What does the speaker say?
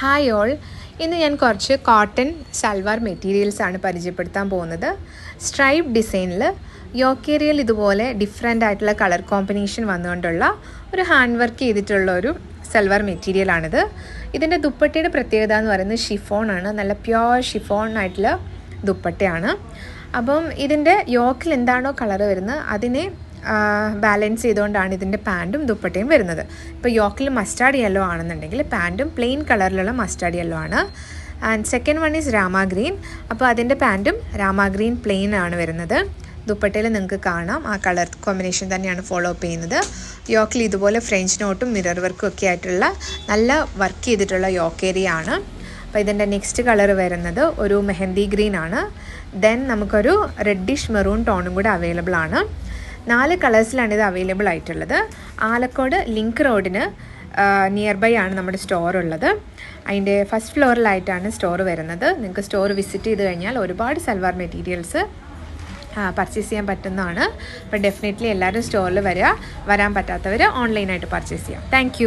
Hi all, ഇന്ന് ഞാൻ കുറച്ച് കോട്ടൺ സൽവാർ മെറ്റീരിയൽസാണ് പരിചയപ്പെടുത്താൻ പോകുന്നത്. സ്ട്രൈപ്പ് ഡിസൈനിൽ യോക്കേരിയൽ ഇതുപോലെ ഡിഫറെൻ്റ് ആയിട്ടുള്ള കളർ കോമ്പിനേഷൻ വന്നുകൊണ്ടുള്ള ഒരു ഹാൻഡ് വർക്ക് ചെയ്തിട്ടുള്ള ഒരു സൽവാർ മെറ്റീരിയലാണിത്. ഇതിൻ്റെ ദുപ്പട്ടയുടെ പ്രത്യേകത എന്ന് പറയുന്നത് ഷിഫോണാണ്. നല്ല പ്യോർ ഷിഫോൺ ആയിട്ടുള്ള ദുപ്പട്ടയാണ്. അപ്പം ഇതിൻ്റെ യോക്കിൽ എന്താണോ കളർ വരുന്നത് അതിനെ ബാലൻസ് ചെയ്തുകൊണ്ടാണ് ഇതിൻ്റെ പാൻറ്റും ദുപ്പട്ടയും വരുന്നത്. ഇപ്പോൾ യോക്കിൽ മസ്റ്റാർഡ് യെല്ലോ ആണെന്നുണ്ടെങ്കിൽ പാൻറ്റും പ്ലെയിൻ കളറിലുള്ള മസ്റ്റാർഡ് യെല്ലോ ആണ്. And second one is Rama green. അപ്പോൾ അതിൻ്റെ പാൻറ്റും രാമ ഗ്രീൻ പ്ലെയിൻ ആണ് വരുന്നത്. ദുപ്പട്ടയിൽ നിങ്ങൾക്ക് കാണാം ആ കളർ കോമ്പിനേഷൻ തന്നെയാണ് ഫോളോ അപ്പ് ചെയ്യുന്നത്. യോക്കിൽ ഇതുപോലെ ഫ്രഞ്ച് നോട്ടും മിറർ വർക്കും ഒക്കെ ആയിട്ടുള്ള നല്ല വർക്ക് ചെയ്തിട്ടുള്ള യോക്കേരിയ ആണ്. അപ്പോൾ ഇതിൻ്റെ നെക്സ്റ്റ് കളർ വരുന്നത് ഒരു മെഹന്തി ഗ്രീൻ ആണ്. ദെൻ നമുക്കൊരു റെഡിഷ് മെറൂൺ ടോണും കൂടെ അവൈലബിൾ ആണ്. 4 കളേഴ്സിലാണ് ഇത് അവൈലബിൾ ആയിട്ടുള്ളത്. ആലക്കോട് ലിങ്ക് റോഡിന് നിയർ ബൈ ആണ് നമ്മുടെ സ്റ്റോർ ഉള്ളത്. അതിൻ്റെ ഫസ്റ്റ് ഫ്ലോറിലായിട്ടാണ് സ്റ്റോർ വരുന്നത്. നിങ്ങൾക്ക് സ്റ്റോർ വിസിറ്റ് ചെയ്ത് കഴിഞ്ഞാൽ ഒരുപാട് സൽവാർ മെറ്റീരിയൽസ് പർച്ചേസ് ചെയ്യാൻ പറ്റുന്നതാണ്. അപ്പോൾ ഡെഫിനറ്റ്ലി എല്ലാവരും സ്റ്റോറിൽ വരാൻ പറ്റാത്തവർ ഓൺലൈനായിട്ട് പർച്ചേസ് ചെയ്യാം. താങ്ക്